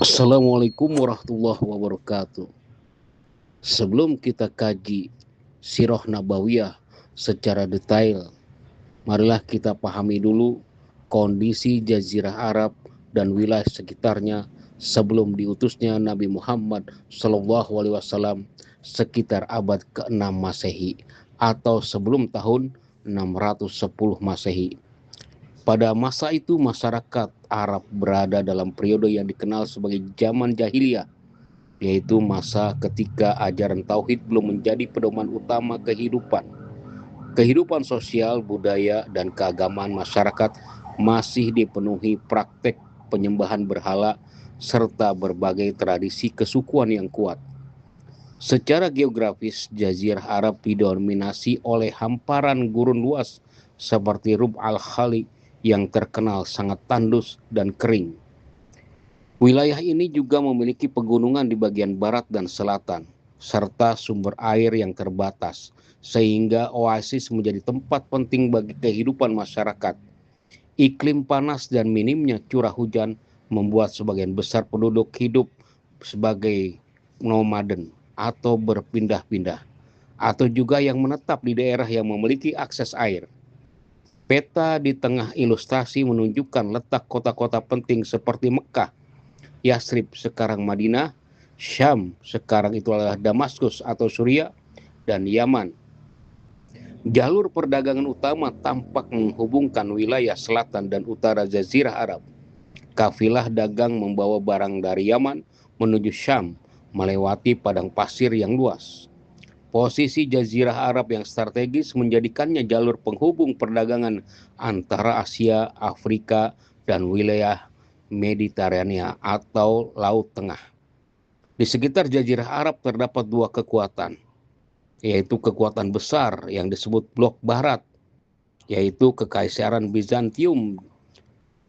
Assalamualaikum warahmatullahi wabarakatuh. Sebelum kita kaji Sirah Nabawiyah secara detail, marilah kita pahami dulu kondisi Jazirah Arab dan wilayah sekitarnya sebelum diutusnya Nabi Muhammad SAW sekitar abad ke-6 Masehi atau sebelum tahun 610 Masehi. Pada masa itu masyarakat Arab berada dalam periode yang dikenal sebagai zaman jahiliyah, yaitu masa ketika ajaran tauhid belum menjadi pedoman utama kehidupan. Kehidupan sosial, budaya, dan keagamaan masyarakat masih dipenuhi praktek penyembahan berhala serta berbagai tradisi kesukuan yang kuat. Secara geografis, Jazirah Arab didominasi oleh hamparan gurun luas seperti Rub al-Khali yang terkenal sangat tandus dan kering. Wilayah ini juga memiliki pegunungan di bagian barat dan selatan, serta sumber air yang terbatas, sehingga oasis menjadi tempat penting bagi kehidupan masyarakat. Iklim panas dan minimnya curah hujan membuat sebagian besar penduduk hidup sebagai nomaden atau berpindah-pindah, atau juga yang menetap di daerah yang memiliki akses air. Peta di tengah ilustrasi menunjukkan letak kota-kota penting seperti Mekah, Yasrib sekarang Madinah, Syam sekarang itu adalah Damaskus atau Suriah, dan Yaman. Jalur perdagangan utama tampak menghubungkan wilayah selatan dan utara Jazirah Arab. Kafilah dagang membawa barang dari Yaman menuju Syam melewati padang pasir yang luas. Posisi Jazirah Arab yang strategis menjadikannya jalur penghubung perdagangan antara Asia, Afrika, dan wilayah Mediterania atau Laut Tengah. Di sekitar Jazirah Arab terdapat dua kekuatan, yaitu kekuatan besar yang disebut Blok Barat, yaitu Kekaisaran Bizantium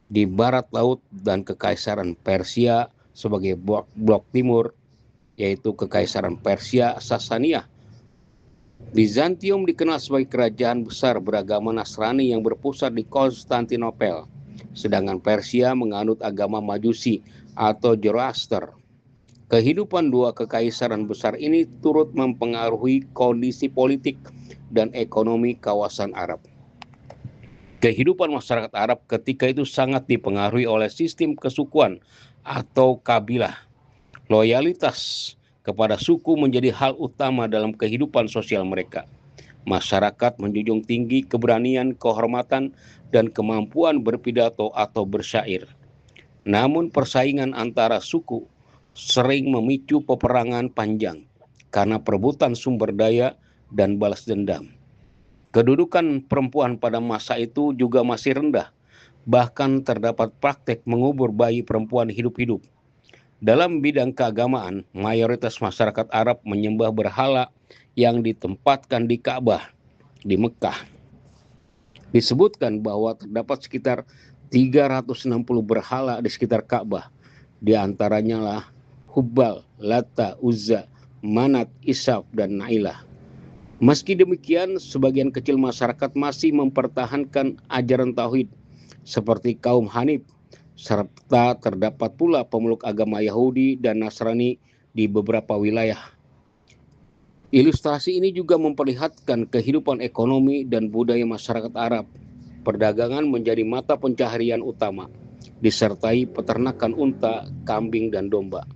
di barat laut dan Kekaisaran Persia sebagai Blok Timur, yaitu Kekaisaran Persia Sasaniyah. Bizantium dikenal sebagai kerajaan besar beragama Nasrani yang berpusat di Konstantinopel, sedangkan Persia menganut agama Majusi atau Zoroaster. Kehidupan dua kekaisaran besar ini turut mempengaruhi kondisi politik dan ekonomi kawasan Arab. Kehidupan masyarakat Arab ketika itu sangat dipengaruhi oleh sistem kesukuan atau kabilah. Loyalitas kepada suku menjadi hal utama dalam kehidupan sosial mereka. Masyarakat menjunjung tinggi keberanian, kehormatan, dan kemampuan berpidato atau bersyair. Namun persaingan antara suku sering memicu peperangan panjang karena perebutan sumber daya dan balas dendam. Kedudukan perempuan pada masa itu juga masih rendah, bahkan terdapat praktek mengubur bayi perempuan hidup-hidup. Dalam bidang keagamaan, mayoritas masyarakat Arab menyembah berhala yang ditempatkan di Ka'bah di Mekah. Disebutkan bahwa terdapat sekitar 360 berhala di sekitar Ka'bah. Di antaranya lah Hubal, Lata, Uzza, Manat, Isaf, dan Nailah. Meski demikian, sebagian kecil masyarakat masih mempertahankan ajaran tauhid seperti kaum Hanif, serta terdapat pula pemeluk agama Yahudi dan Nasrani di beberapa wilayah. Ilustrasi ini juga memperlihatkan kehidupan ekonomi dan budaya masyarakat Arab. Perdagangan menjadi mata pencaharian utama, disertai peternakan unta, kambing, dan domba.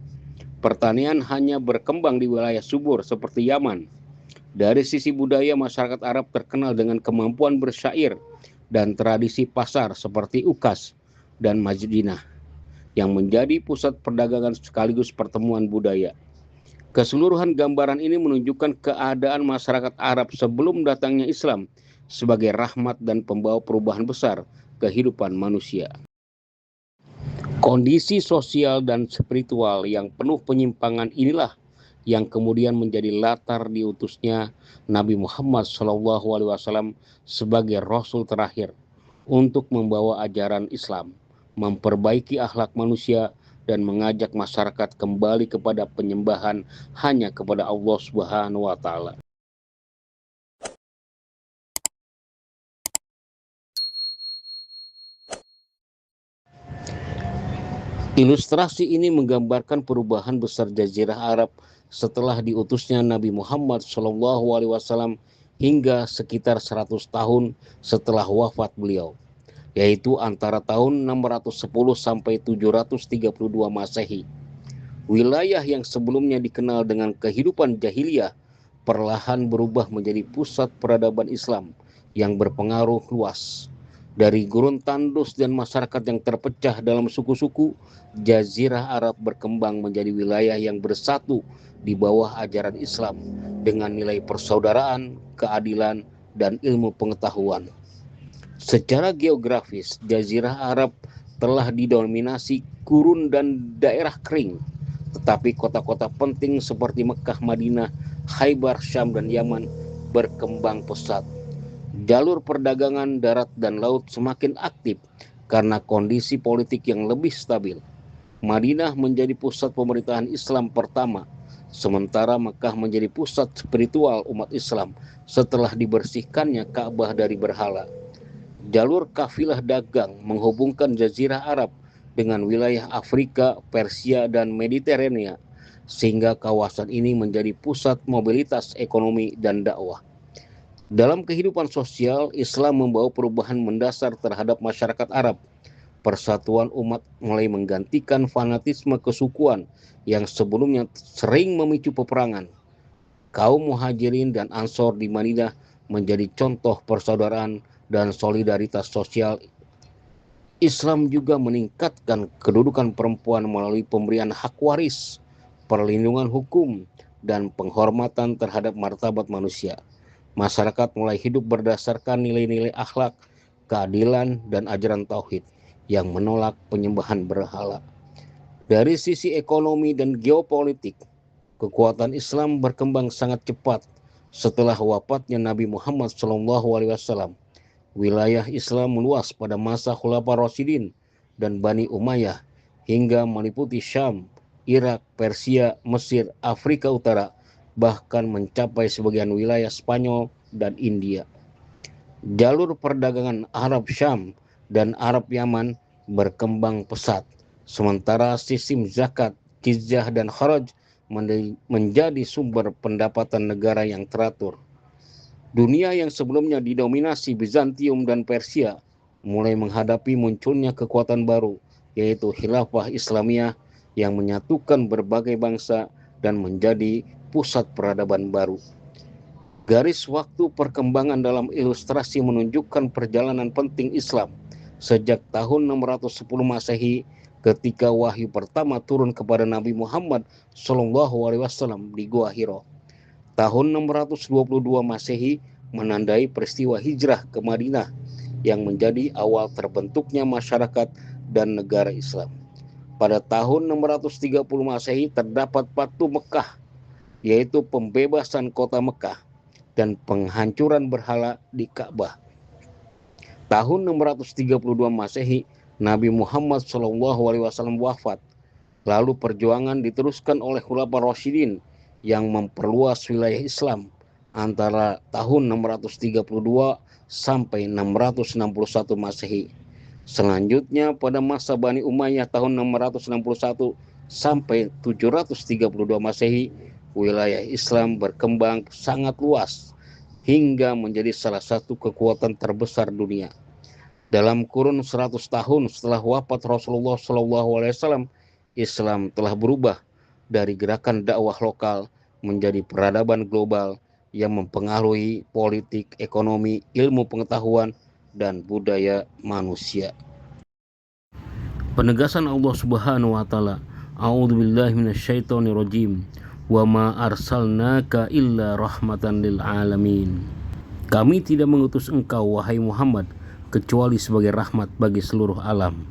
Pertanian hanya berkembang di wilayah subur seperti Yaman. Dari sisi budaya, masyarakat Arab terkenal dengan kemampuan bersyair dan tradisi pasar seperti Ukas dan Madinah yang menjadi pusat perdagangan sekaligus pertemuan budaya. Keseluruhan gambaran ini menunjukkan keadaan masyarakat Arab sebelum datangnya Islam sebagai rahmat dan pembawa perubahan besar kehidupan manusia. Kondisi sosial dan spiritual yang penuh penyimpangan inilah yang kemudian menjadi latar diutusnya Nabi Muhammad SAW sebagai Rasul terakhir untuk membawa ajaran Islam, memperbaiki akhlak manusia, dan mengajak masyarakat kembali kepada penyembahan hanya kepada Allah Subhanahu wa Ta'ala. Ilustrasi ini menggambarkan perubahan besar Jazirah Arab setelah diutusnya Nabi Muhammad SAW hingga sekitar 100 tahun setelah wafat beliau, yaitu antara tahun 610 sampai 732 Masehi. Wilayah yang sebelumnya dikenal dengan kehidupan jahiliyah perlahan berubah menjadi pusat peradaban Islam yang berpengaruh luas. Dari gurun tandus dan masyarakat yang terpecah dalam suku-suku, Jazirah Arab berkembang menjadi wilayah yang bersatu di bawah ajaran Islam dengan nilai persaudaraan, keadilan, dan ilmu pengetahuan. Secara geografis, Jazirah Arab telah didominasi gurun dan daerah kering, tetapi kota-kota penting seperti Mekah, Madinah, Khaybar, Syam, dan Yaman berkembang pesat. Jalur perdagangan darat dan laut semakin aktif karena kondisi politik yang lebih stabil. Madinah menjadi pusat pemerintahan Islam pertama, sementara Mekah menjadi pusat spiritual umat Islam setelah dibersihkannya Ka'bah dari berhala. Jalur kafilah dagang menghubungkan Jazirah Arab dengan wilayah Afrika, Persia, dan Mediterania, sehingga kawasan ini menjadi pusat mobilitas ekonomi dan dakwah. Dalam kehidupan sosial, Islam membawa perubahan mendasar terhadap masyarakat Arab. Persatuan umat mulai menggantikan fanatisme kesukuan yang sebelumnya sering memicu peperangan. Kaum Muhajirin dan Ansor di Madinah menjadi contoh persaudaraan dan solidaritas sosial. Islam juga meningkatkan kedudukan perempuan melalui pemberian hak waris, perlindungan hukum, dan penghormatan terhadap martabat manusia. Masyarakat mulai hidup berdasarkan nilai-nilai akhlak, keadilan, dan ajaran tauhid yang menolak penyembahan berhala. Dari sisi ekonomi dan geopolitik, kekuatan Islam berkembang sangat cepat setelah wafatnya Nabi Muhammad SAW. Wilayah Islam meluas pada masa Khulafaur Rasyidin dan Bani Umayyah hingga meliputi Syam, Irak, Persia, Mesir, Afrika Utara, bahkan mencapai sebagian wilayah Spanyol dan India. Jalur perdagangan Arab Syam dan Arab Yaman berkembang pesat, sementara sistem zakat, jizyah, dan kharaj menjadi sumber pendapatan negara yang teratur. Dunia yang sebelumnya didominasi Bizantium dan Persia mulai menghadapi munculnya kekuatan baru, yaitu Khilafah Islamiyah yang menyatukan berbagai bangsa dan menjadi pusat peradaban baru. Garis waktu perkembangan dalam ilustrasi menunjukkan perjalanan penting Islam sejak tahun 610 Masehi ketika wahyu pertama turun kepada Nabi Muhammad SAW di Gua Hiro. Tahun 622 Masehi menandai peristiwa hijrah ke Madinah yang menjadi awal terbentuknya masyarakat dan negara Islam. Pada tahun 630 Masehi terdapat Fathu Mekah, yaitu pembebasan kota Mekah dan penghancuran berhala di Ka'bah. Tahun 632 Masehi, Nabi Muhammad SAW wafat. Lalu perjuangan diteruskan oleh Khulafaur Rasyidin yang memperluas wilayah Islam antara tahun 632 sampai 661 Masehi. Selanjutnya pada masa Bani Umayyah tahun 661 sampai 732 Masehi, wilayah Islam berkembang sangat luas hingga menjadi salah satu kekuatan terbesar dunia. Dalam kurun 100 tahun setelah wafat Rasulullah SAW, Islam telah berubah dari gerakan dakwah lokal menjadi peradaban global yang mempengaruhi politik, ekonomi, ilmu pengetahuan, dan budaya manusia. Penegasan Allah Subhanahu wa taala, A'udzubillahi minasyaitonirrajim. Wa ma arsalnaka illa rahmatan lil alamin. Kami tidak mengutus engkau wahai Muhammad kecuali sebagai rahmat bagi seluruh alam.